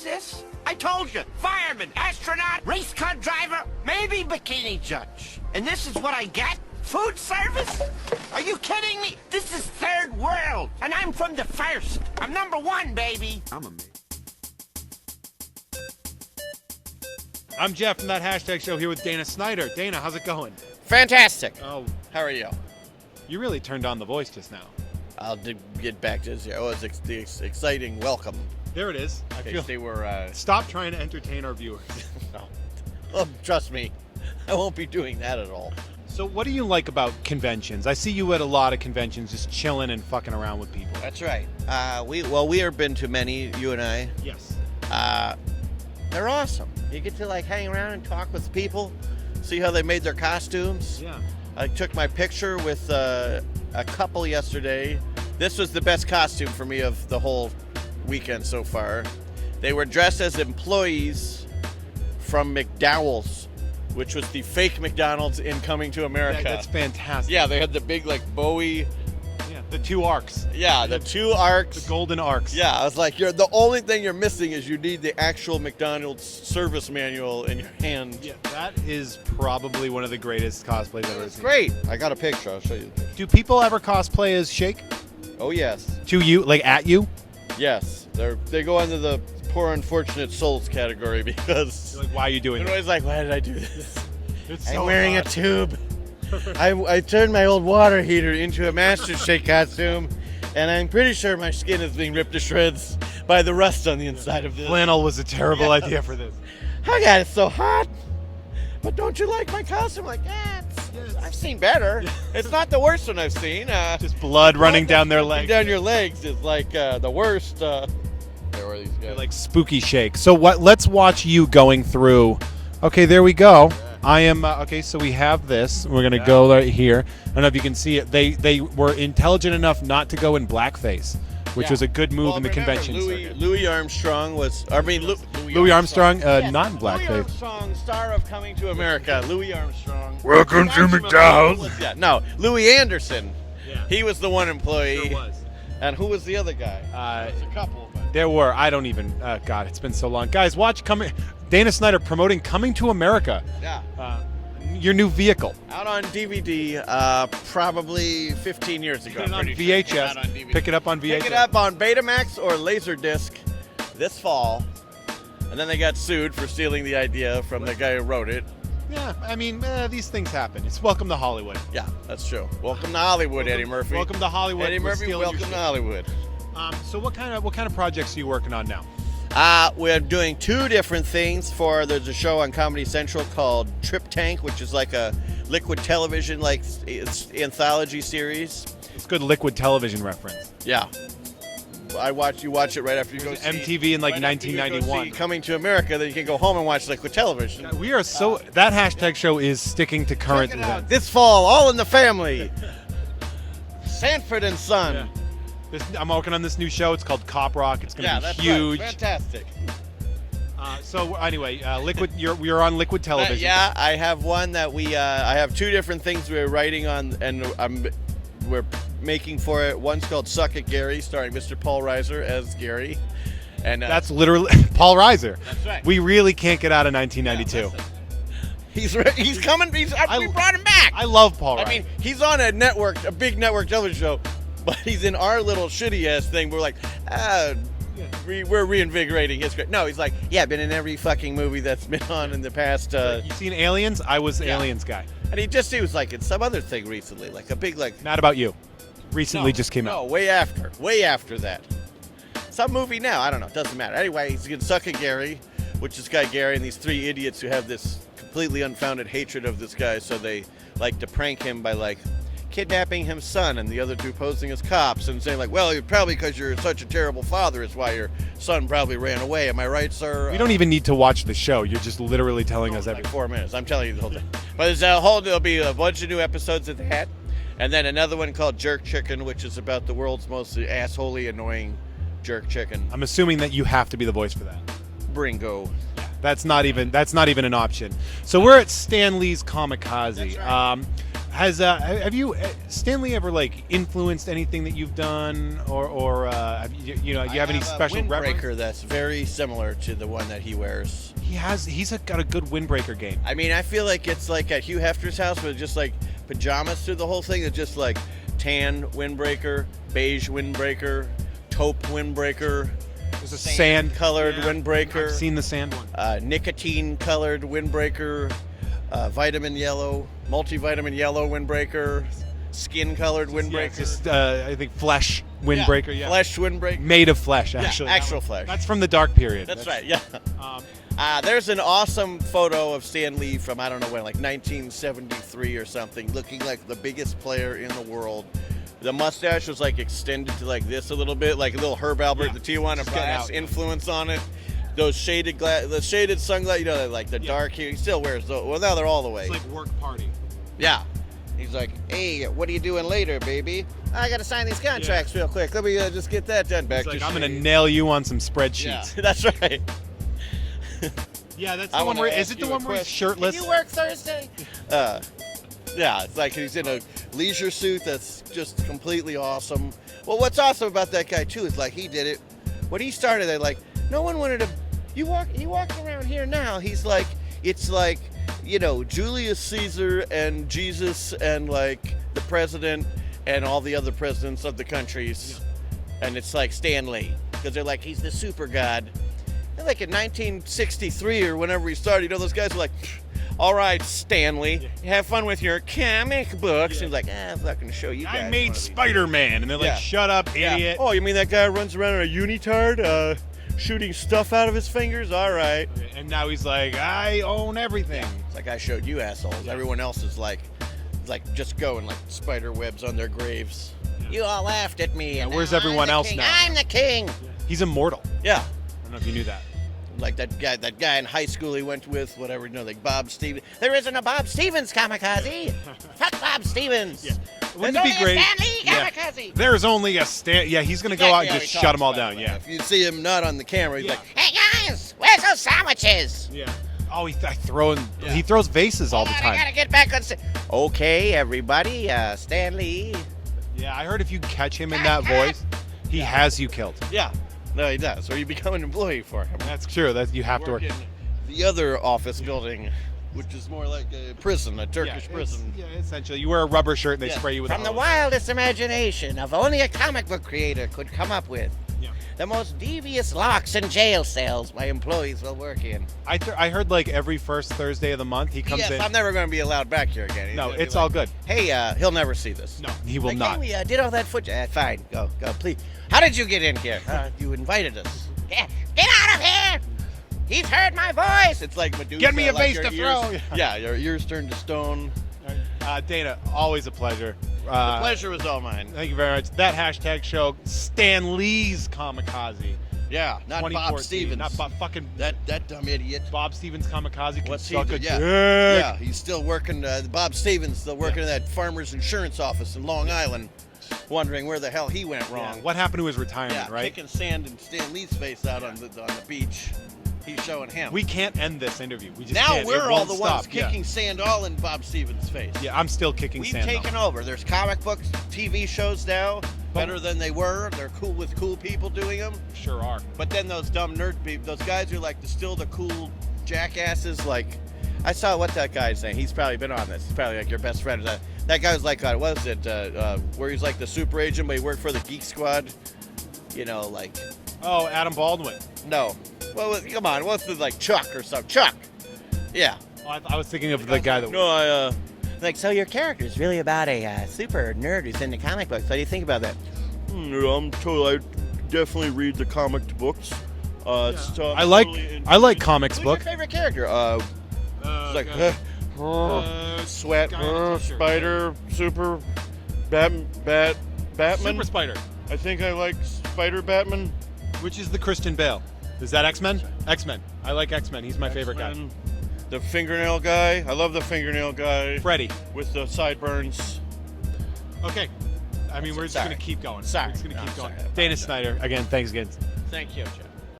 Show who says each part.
Speaker 1: What's this? I told you, fireman, astronaut, race car driver, maybe bikini judge. And this is what I get? Food service? Are you kidding me? This is third world, and I'm from the first. I'm number one, baby.
Speaker 2: I'm amazed.
Speaker 3: I'm Jeff from That Hashtag Show here with Dana Snyder. Dana, how's it going?
Speaker 4: Fantastic.
Speaker 3: Oh,
Speaker 4: How are you?
Speaker 3: you really turned on the voice just now.
Speaker 4: I'll get back to this. Oh, it's the exciting welcome.
Speaker 3: There it is. I
Speaker 4: In
Speaker 3: feel.
Speaker 4: case they were.
Speaker 3: Stop trying to entertain our viewers.
Speaker 4: No. Oh, trust me, I won't be doing that at all.
Speaker 3: So, what do you like about conventions? I see you at a lot of conventions, just chilling and fucking around with people.
Speaker 4: That's right. We have been to many. You and I.
Speaker 3: Yes.
Speaker 4: They're awesome. You get to like hang around and talk with people, see how they made their costumes.
Speaker 3: Yeah.
Speaker 4: I took my picture with a couple yesterday. This was the best costume for me of the whole weekend so far. They were dressed as employees from McDowell's, which was the fake McDonald's in Coming to America.
Speaker 3: That's fantastic.
Speaker 4: Yeah, they had the big like Bowie.
Speaker 3: Yeah, the two arcs.
Speaker 4: Yeah, the two arcs.
Speaker 3: The golden arcs.
Speaker 4: Yeah, I was like, the only thing you're missing is you need the actual McDonald's service manual in your hand.
Speaker 3: Yeah, that is probably one of the greatest cosplays I've ever
Speaker 4: It's
Speaker 3: seen.
Speaker 4: great. I got a picture. I'll show you.
Speaker 3: Do people ever cosplay as Shake?
Speaker 4: Oh yes,
Speaker 3: To you, like at you?
Speaker 4: yes. They go under the poor unfortunate souls category because
Speaker 3: You're like, why are you doing
Speaker 4: they're
Speaker 3: that?
Speaker 4: always like, why did I do this?
Speaker 3: It's
Speaker 4: I'm
Speaker 3: so
Speaker 4: wearing
Speaker 3: hot.
Speaker 4: a tube. I turned my old water heater into a Master Shake costume, and I'm pretty sure my skin is being ripped to shreds by the rust on the inside of this.
Speaker 3: Flannel was a terrible idea for this.
Speaker 4: Oh God, it's so hot. But don't you like my costume? Like, I've seen better. It's not the worst one I've seen.
Speaker 3: Just blood running down their legs.
Speaker 4: Down your legs is like the worst. There were these guys.
Speaker 3: Like spooky Shake. So what? Let's watch you going through. Okay, there we go. I am okay. So we have this. We're gonna go right here. I don't know if you can see it. They were intelligent enough not to go in blackface, which
Speaker 4: Yeah.
Speaker 3: was a good move
Speaker 4: Well,
Speaker 3: in the
Speaker 4: remember,
Speaker 3: convention circuit.
Speaker 4: Louis Armstrong was. I mean,
Speaker 3: Louis Armstrong,
Speaker 4: Yeah,
Speaker 3: not in
Speaker 4: Louis
Speaker 3: blackface.
Speaker 4: Armstrong, star of Coming to America. Louis Armstrong.
Speaker 2: Welcome to McDonald's.
Speaker 4: Yeah, no, Louis Anderson.
Speaker 3: Yeah.
Speaker 4: He was the one employee.
Speaker 3: There was.
Speaker 4: And who was the other guy? There's a couple. But
Speaker 3: There were. I don't even. God, it's been so long. Guys, watch Dana Snyder promoting Coming to America.
Speaker 4: yeah.
Speaker 3: Your new vehicle.
Speaker 4: Out on DVD, probably 15 years ago.
Speaker 3: Pick it on
Speaker 4: pretty sure.
Speaker 3: VHS.
Speaker 4: Out on DVD.
Speaker 3: Pick it up on VHS.
Speaker 4: Pick it up on Betamax or Laserdisc this fall. And then they got sued for stealing the idea from the guy who wrote it.
Speaker 3: Yeah, I mean, these things happen. It's welcome to Hollywood.
Speaker 4: Yeah, that's true. Welcome to Hollywood, Eddie Murphy.
Speaker 3: Welcome to Hollywood.
Speaker 4: Eddie
Speaker 3: We're
Speaker 4: Murphy,
Speaker 3: stealing your
Speaker 4: welcome
Speaker 3: shit.
Speaker 4: to Hollywood.
Speaker 3: So what kind of projects are you working on now?
Speaker 4: We're doing two different things there's a show on Comedy Central called Trip Tank, which is like a liquid television, like it's anthology series.
Speaker 3: It's good liquid television reference.
Speaker 4: Yeah. You watch it right after you go see
Speaker 3: MTV in like
Speaker 4: right after you go
Speaker 3: 1991.
Speaker 4: see Coming to America, then you can go home and watch liquid television.
Speaker 3: We are so that hashtag show is sticking to current
Speaker 4: Check it out.
Speaker 3: events.
Speaker 4: This fall, All in the Family. Sanford and Son.
Speaker 3: Yeah. I'm working on this new show. It's called Cop Rock. It's going to
Speaker 4: Yeah,
Speaker 3: be
Speaker 4: that's
Speaker 3: huge.
Speaker 4: right. Fantastic.
Speaker 3: So anyway, liquid. You're on liquid television.
Speaker 4: Yeah, I have one that I have two different things we're writing on, and we're making for it. One's called Suck It Gary, starring Mr. Paul Reiser as Gary, and
Speaker 3: That's literally Paul Reiser.
Speaker 4: That's right.
Speaker 3: We really can't get out of 1992.
Speaker 4: He's coming. We brought him back.
Speaker 3: I love Paul Reiser.
Speaker 4: I mean, he's on a big network television show, but he's in our little shitty ass thing. We're like, we're reinvigorating his career. No, he's like, yeah, I've been in every fucking movie that's been on in the past.
Speaker 3: You seen Aliens? I was Aliens guy.
Speaker 4: And he was like in some other thing recently, like a big like.
Speaker 3: Not About You. Recently just came
Speaker 4: No,
Speaker 3: out.
Speaker 4: way after that. Some movie now, I don't know, doesn't matter. Anyway, he's gonna Suck at Gary, which is guy Gary and these three idiots who have this completely unfounded hatred of this guy, so they like to prank him by like kidnapping his son and the other two posing as cops and saying like, well, probably because you're such a terrible father is why your son probably ran away. Am I right, sir?
Speaker 3: We don't even need to watch the show. You're just literally telling us
Speaker 4: like
Speaker 3: everything.
Speaker 4: 4 minutes. I'm telling you the whole thing. But there'll be a bunch of new episodes of that. And then another one called Jerk Chicken, which is about the world's most assholey, annoying jerk chicken.
Speaker 3: I'm assuming that you have to be the voice for that.
Speaker 4: Bringo.
Speaker 3: That's not even an option. So we're at Stan Lee's Comikaze.
Speaker 4: That's right.
Speaker 3: Have you Stan Lee ever like influenced anything that you've do you have any special
Speaker 4: windbreaker that's very similar to the one that he wears?
Speaker 3: He's got a good windbreaker game.
Speaker 4: I mean, I feel like it's like at Hugh Hefner's house, but just like pajamas through the whole thing. It's just like tan windbreaker, beige windbreaker, taupe windbreaker.
Speaker 3: There's a sand-colored
Speaker 4: windbreaker.
Speaker 3: I've seen the sand one.
Speaker 4: Nicotine-colored windbreaker, vitamin yellow, multivitamin yellow windbreaker, skin-colored windbreaker.
Speaker 3: I think flesh windbreaker. Yeah.
Speaker 4: Flesh windbreaker.
Speaker 3: Made of flesh, actually.
Speaker 4: Yeah, actual flesh.
Speaker 3: That's from the dark period.
Speaker 4: That's right. Yeah. There's an awesome photo of Stan Lee from, I don't know when, like 1973 or something, looking like the biggest player in the world. The mustache was like extended to like this a little bit, like a little Herb Albert, the Tijuana Brass influence on it. Those the shaded sunglasses, like the dark here. He still wears those. Well, now they're all the way.
Speaker 3: It's like work party.
Speaker 4: Yeah. He's like, hey, what are you doing later, baby? I got to sign these contracts real quick. Let me just get that done. Back
Speaker 3: He's
Speaker 4: to
Speaker 3: I'm going to nail you on some spreadsheets.
Speaker 4: Yeah, that's right.
Speaker 3: Yeah, that's the one where, is it the one where he's shirtless?
Speaker 4: Can you work Thursday? Yeah, it's like he's in a leisure suit that's just completely awesome. Well, what's awesome about that guy, too, is like he did it. When he started it, like, no one wanted to, he walks around here now, he's like, it's like, Julius Caesar and Jesus and like the president and all the other presidents of the countries. Yeah. And it's like Stan Lee, because they're like, he's the super god. And like in 1963 or whenever he started, those guys were like, all right, Stanley, have fun with your comic books. Yeah. And he's like, I'm not going to show you guys.
Speaker 3: I made Spider-Man. And they're like, shut up, idiot.
Speaker 4: Oh, you mean that guy runs around in a unitard, shooting stuff out of his fingers? All right.
Speaker 3: And now he's like, I own everything.
Speaker 4: It's like, I showed you assholes. Yeah. Everyone else is like just going like spider webs on their graves. Yeah. You all laughed at me.
Speaker 3: Yeah,
Speaker 4: and
Speaker 3: where's everyone else now?
Speaker 4: I'm the king.
Speaker 3: Yeah. He's immortal.
Speaker 4: Yeah.
Speaker 3: I don't know if you knew that.
Speaker 4: Like that guy in high school he went with, whatever, like Bob Stevens. There isn't a Bob Stevens Comikaze. Fuck Bob Stevens.
Speaker 3: Yeah. Wouldn't it be great?
Speaker 4: Stan Lee Comikaze.
Speaker 3: There's only a Stan. Yeah, he's gonna go out and just shut them all down. Yeah.
Speaker 4: If you see him not on the camera, he's like, "Hey guys, where's those sandwiches?"
Speaker 3: Yeah. Oh, he throws vases all the time.
Speaker 4: I gotta get back on. Okay, everybody, Stan Lee.
Speaker 3: Yeah, I heard if you catch him in that voice, he has you killed.
Speaker 4: Yeah. No, he does. Or you become an employee for him.
Speaker 3: That's true. That you have to work
Speaker 4: in the other office building, which is more like a prison, a Turkish prison.
Speaker 3: Yeah, essentially. You wear a rubber shirt and they spray you with
Speaker 4: From the wildest imagination of only a comic book creator could come up with. Yeah. The most devious locks and jail cells my employees will work in.
Speaker 3: I heard like every first Thursday of the month he comes in.
Speaker 4: I'm never going to be allowed back here again.
Speaker 3: No, it's all good.
Speaker 4: Hey, he'll never see this.
Speaker 3: No, he will not.
Speaker 4: Hey, we did all that footage. Fine, go, please. How did you get in here? You invited us. Get out of here! He's heard my voice. It's like Medusa.
Speaker 3: Get me a vase to throw.
Speaker 4: Yeah, your ears turned to stone.
Speaker 3: Dana, always a pleasure.
Speaker 4: The pleasure was all mine.
Speaker 3: Thank you very much. That hashtag show, Stan Lee's Comikaze.
Speaker 4: Yeah, not Bob Stevens.
Speaker 3: Not fucking
Speaker 4: that dumb idiot.
Speaker 3: Bob Stevens Comikaze.
Speaker 4: What's he do? Yeah, he's still working. Bob Stevens still working in that farmer's insurance office in Long Island, wondering where the hell he went wrong.
Speaker 3: Yeah. What happened to his retirement? Right?
Speaker 4: Kicking sand in Stan Lee's face out on the beach. He's showing him.
Speaker 3: We can't end this interview. We just
Speaker 4: now
Speaker 3: can't.
Speaker 4: We're all the ones kicking sand all in Bob Stevens' face.
Speaker 3: Yeah, I'm still kicking sand.
Speaker 4: We've taken over. There's comic books, TV shows now, better than they were. They're cool with cool people doing them.
Speaker 3: Sure are.
Speaker 4: But then those dumb nerd people, those guys are like still the cool jackasses. Like, I saw what that guy's saying. He's probably been on this. He's probably like your best friend. That guy was like, what was it? Where he's like the super agent, but he worked for the Geek Squad. You know, like.
Speaker 3: Oh, Adam Baldwin.
Speaker 4: No. Well, come on. What's the, like, Chuck or something? Chuck. Yeah.
Speaker 3: Oh, I was thinking of the guy that...
Speaker 4: No, like, so your character is really about a super nerd who's into comic books. What do you think about that? I'm totally... I definitely read the comic books.
Speaker 3: I like comics books.
Speaker 4: Who's your favorite character? Sweat, Spider, Super, Batman.
Speaker 3: Super Spider.
Speaker 4: I think I like Spider Batman.
Speaker 3: Which is the Christian Bale? Is that X-Men? X-Men. I like X-Men. He's my favorite guy.
Speaker 4: The fingernail guy. I love the fingernail guy.
Speaker 3: Freddy.
Speaker 4: With the sideburns.
Speaker 3: Okay. I mean, we're just going to keep going.
Speaker 4: Sorry.
Speaker 3: We're just going to keep going. Dana Snyder. Again, thanks again.
Speaker 4: Thank you, Jeff.